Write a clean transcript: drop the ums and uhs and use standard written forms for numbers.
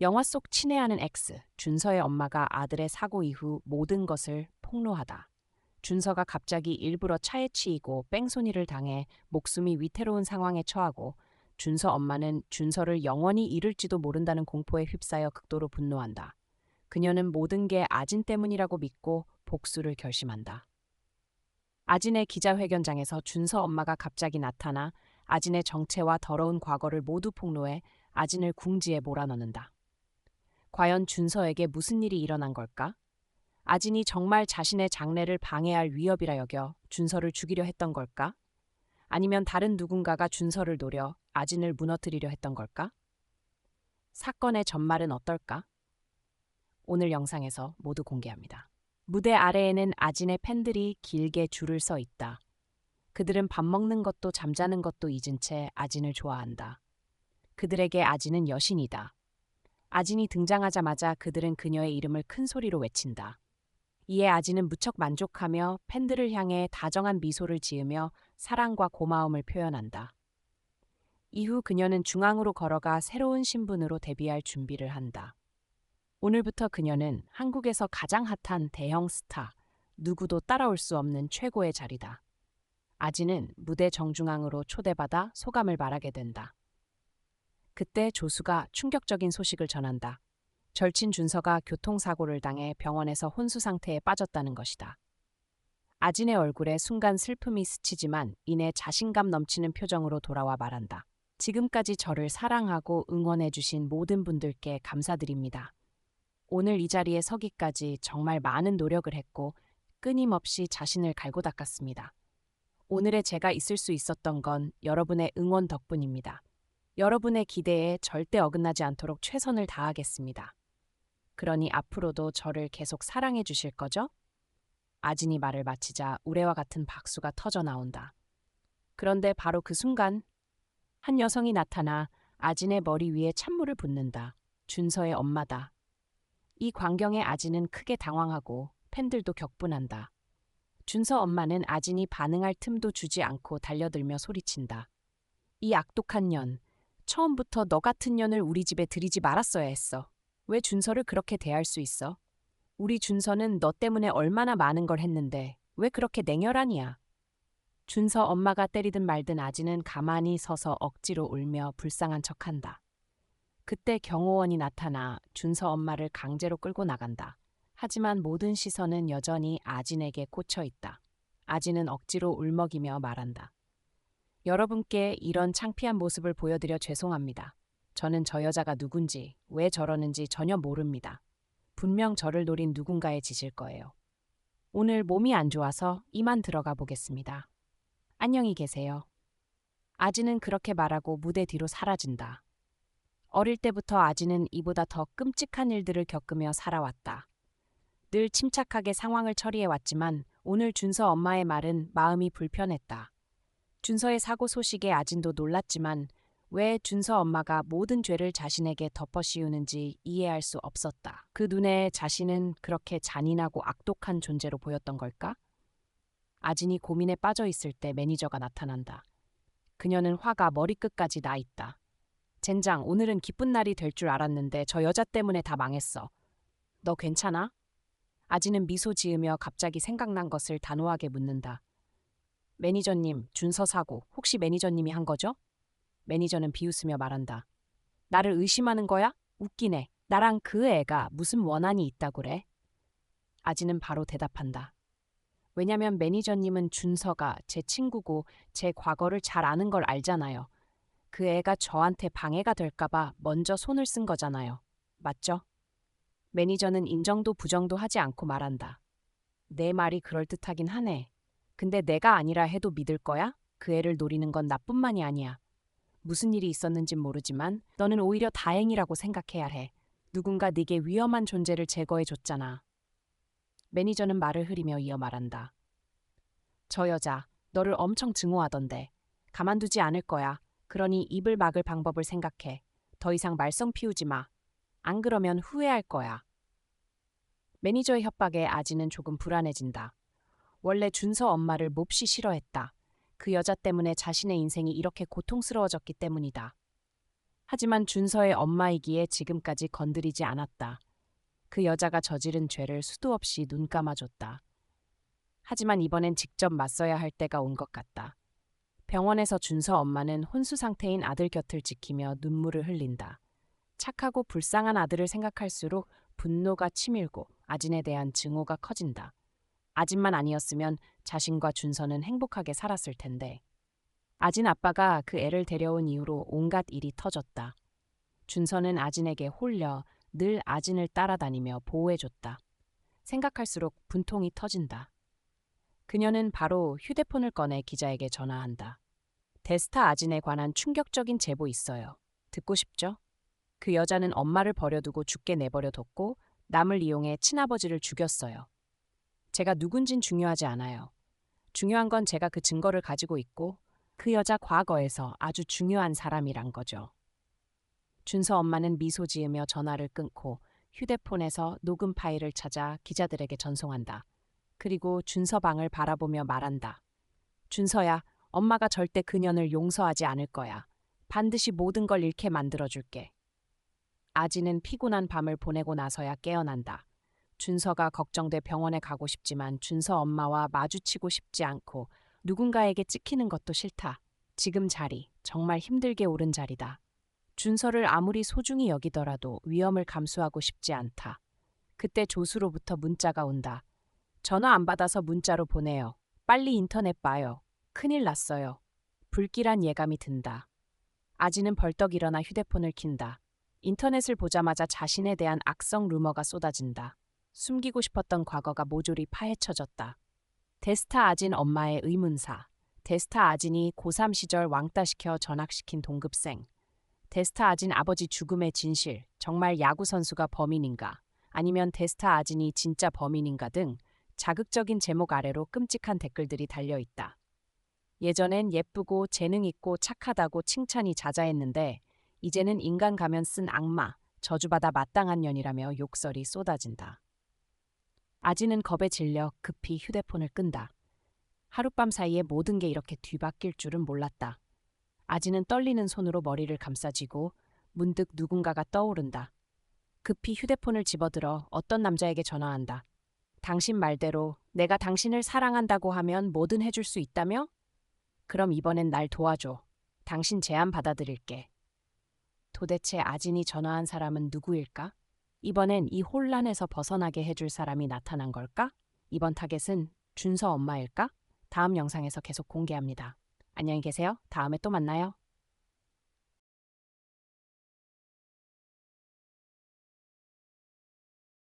영화 속 친애하는 X, 준서의 엄마가 아들의 사고 이후 모든 것을 폭로하다. 준서가 갑자기 일부러 차에 치이고 뺑소니를 당해 목숨이 위태로운 상황에 처하고 준서 엄마는 준서를 영원히 잃을지도 모른다는 공포에 휩싸여 극도로 분노한다. 그녀는 모든 게 아진 때문이라고 믿고 복수를 결심한다. 아진의 기자회견장에서 준서 엄마가 갑자기 나타나 아진의 정체와 더러운 과거를 모두 폭로해 아진을 궁지에 몰아넣는다. 과연 준서에게 무슨 일이 일어난 걸까? 아진이 정말 자신의 장래를 방해할 위협이라 여겨 준서를 죽이려 했던 걸까? 아니면 다른 누군가가 준서를 노려 아진을 무너뜨리려 했던 걸까? 사건의 전말은 어떨까? 오늘 영상에서 모두 공개합니다. 무대 아래에는 아진의 팬들이 길게 줄을 서 있다. 그들은 밥 먹는 것도 잠자는 것도 잊은 채 아진을 좋아한다. 그들에게 아진은 여신이다. 아진이 등장하자마자 그들은 그녀의 이름을 큰 소리로 외친다. 이에 아진은 무척 만족하며 팬들을 향해 다정한 미소를 지으며 사랑과 고마움을 표현한다. 이후 그녀는 중앙으로 걸어가 새로운 신분으로 데뷔할 준비를 한다. 오늘부터 그녀는 한국에서 가장 핫한 대형 스타, 누구도 따라올 수 없는 최고의 자리다. 아진은 무대 정중앙으로 초대받아 소감을 말하게 된다. 그때 조수가 충격적인 소식을 전한다. 절친 준서가 교통사고를 당해 병원에서 혼수 상태에 빠졌다는 것이다. 아진의 얼굴에 순간 슬픔이 스치지만 이내 자신감 넘치는 표정으로 돌아와 말한다. 지금까지 저를 사랑하고 응원해주신 모든 분들께 감사드립니다. 오늘 이 자리에 서기까지 정말 많은 노력을 했고 끊임없이 자신을 갈고 닦았습니다. 오늘의 제가 있을 수 있었던 건 여러분의 응원 덕분입니다. 여러분의 기대에 절대 어긋나지 않도록 최선을 다하겠습니다. 그러니 앞으로도 저를 계속 사랑해 주실 거죠? 아진이 말을 마치자 우레와 같은 박수가 터져 나온다. 그런데 바로 그 순간 한 여성이 나타나 아진의 머리 위에 찬물을 붓는다. 준서의 엄마다. 이 광경에 아진은 크게 당황하고 팬들도 격분한다. 준서 엄마는 아진이 반응할 틈도 주지 않고 달려들며 소리친다. 이 악독한 년, 처음부터 너 같은 년을 우리 집에 들이지 말았어야 했어. 왜 준서를 그렇게 대할 수 있어? 우리 준서는 너 때문에 얼마나 많은 걸 했는데 왜 그렇게 냉혈하냐? 준서 엄마가 때리든 말든 아진은 가만히 서서 억지로 울며 불쌍한 척한다. 그때 경호원이 나타나 준서 엄마를 강제로 끌고 나간다. 하지만 모든 시선은 여전히 아진에게 꽂혀 있다. 아진은 억지로 울먹이며 말한다. 여러분께 이런 창피한 모습을 보여드려 죄송합니다. 저는 저 여자가 누군지, 왜 저러는지 전혀 모릅니다. 분명 저를 노린 누군가의 짓일 거예요. 오늘 몸이 안 좋아서 이만 들어가 보겠습니다. 안녕히 계세요. 아진은 그렇게 말하고 무대 뒤로 사라진다. 어릴 때부터 아진은 이보다 더 끔찍한 일들을 겪으며 살아왔다. 늘 침착하게 상황을 처리해왔지만 오늘 준서 엄마의 말은 마음이 불편했다. 준서의 사고 소식에 아진도 놀랐지만 왜 준서 엄마가 모든 죄를 자신에게 덮어씌우는지 이해할 수 없었다. 그 눈에 자신은 그렇게 잔인하고 악독한 존재로 보였던 걸까? 아진이 고민에 빠져 있을 때 매니저가 나타난다. 그녀는 화가 머리끝까지 나 있다. 젠장, 오늘은 기쁜 날이 될 줄 알았는데 저 여자 때문에 다 망했어. 너 괜찮아? 아진은 미소 지으며 갑자기 생각난 것을 단호하게 묻는다. 매니저님, 준서 사고 혹시 매니저님이 한 거죠? 매니저는 비웃으며 말한다. 나를 의심하는 거야? 웃기네. 나랑 그 애가 무슨 원한이 있다고 그래? 아진은 바로 대답한다. 왜냐면 매니저님은 준서가 제 친구고 제 과거를 잘 아는 걸 알잖아요. 그 애가 저한테 방해가 될까봐 먼저 손을 쓴 거잖아요. 맞죠? 매니저는 인정도 부정도 하지 않고 말한다. 내 말이 그럴듯하긴 하네. 근데 내가 아니라 해도 믿을 거야? 그 애를 노리는 건 나뿐만이 아니야. 무슨 일이 있었는진 모르지만 너는 오히려 다행이라고 생각해야 해. 누군가 네게 위험한 존재를 제거해줬잖아. 매니저는 말을 흐리며 이어 말한다. 저 여자, 너를 엄청 증오하던데. 가만두지 않을 거야. 그러니 입을 막을 방법을 생각해. 더 이상 말썽 피우지 마. 안 그러면 후회할 거야. 매니저의 협박에 아진은 조금 불안해진다. 원래 준서 엄마를 몹시 싫어했다. 그 여자 때문에 자신의 인생이 이렇게 고통스러워졌기 때문이다. 하지만 준서의 엄마이기에 지금까지 건드리지 않았다. 그 여자가 저지른 죄를 수도 없이 눈 감아줬다. 하지만 이번엔 직접 맞서야 할 때가 온 것 같다. 병원에서 준서 엄마는 혼수 상태인 아들 곁을 지키며 눈물을 흘린다. 착하고 불쌍한 아들을 생각할수록 분노가 치밀고 아진에 대한 증오가 커진다. 아진만 아니었으면 자신과 준서는 행복하게 살았을 텐데. 아진 아빠가 그 애를 데려온 이후로 온갖 일이 터졌다. 준서는 아진에게 홀려 늘 아진을 따라다니며 보호해줬다. 생각할수록 분통이 터진다. 그녀는 바로 휴대폰을 꺼내 기자에게 전화한다. 데스타 아진에 관한 충격적인 제보 있어요. 듣고 싶죠? 그 여자는 엄마를 버려두고 죽게 내버려뒀고 남을 이용해 친아버지를 죽였어요. 제가 누군진 중요하지 않아요. 중요한 건 제가 그 증거를 가지고 있고 그 여자 과거에서 아주 중요한 사람이란 거죠. 준서 엄마는 미소 지으며 전화를 끊고 휴대폰에서 녹음 파일을 찾아 기자들에게 전송한다. 그리고 준서 방을 바라보며 말한다. 준서야, 엄마가 절대 그년을 용서하지 않을 거야. 반드시 모든 걸 잃게 만들어줄게. 아지는 피곤한 밤을 보내고 나서야 깨어난다. 준서가 걱정돼 병원에 가고 싶지만 준서 엄마와 마주치고 싶지 않고 누군가에게 찍히는 것도 싫다. 지금 자리, 정말 힘들게 오른 자리다. 준서를 아무리 소중히 여기더라도 위험을 감수하고 싶지 않다. 그때 조수로부터 문자가 온다. 전화 안 받아서 문자로 보내요. 빨리 인터넷 봐요. 큰일 났어요. 불길한 예감이 든다. 아지는 벌떡 일어나 휴대폰을 킨다. 인터넷을 보자마자 자신에 대한 악성 루머가 쏟아진다. 숨기고 싶었던 과거가 모조리 파헤쳐졌다. 데스타 아진 엄마의 의문사. 데스타 아진이 고3 시절 왕따시켜 전학시킨 동급생. 데스타 아진 아버지 죽음의 진실. 정말 야구선수가 범인인가? 아니면 데스타 아진이 진짜 범인인가 등 자극적인 제목 아래로 끔찍한 댓글들이 달려있다. 예전엔 예쁘고 재능 있고 착하다고 칭찬이 자자했는데 이제는 인간 가면 쓴 악마, 저주받아 마땅한 년이라며 욕설이 쏟아진다. 아지는 겁에 질려 급히 휴대폰을 끈다. 하룻밤 사이에 모든 게 이렇게 뒤바뀔 줄은 몰랐다. 아지는 떨리는 손으로 머리를 감싸쥐고 문득 누군가가 떠오른다. 급히 휴대폰을 집어들어 어떤 남자에게 전화한다. 당신 말대로 내가 당신을 사랑한다고 하면 뭐든 해줄 수 있다며? 그럼 이번엔 날 도와줘. 당신 제안 받아들일게. 도대체 아진이 전화한 사람은 누구일까? 이번엔 이 혼란에서 벗어나게 해줄 사람이 나타난 걸까? 이번 타겟은 준서 엄마일까? 다음 영상에서 계속 공개합니다. 안녕히 계세요. 다음에 또 만나요.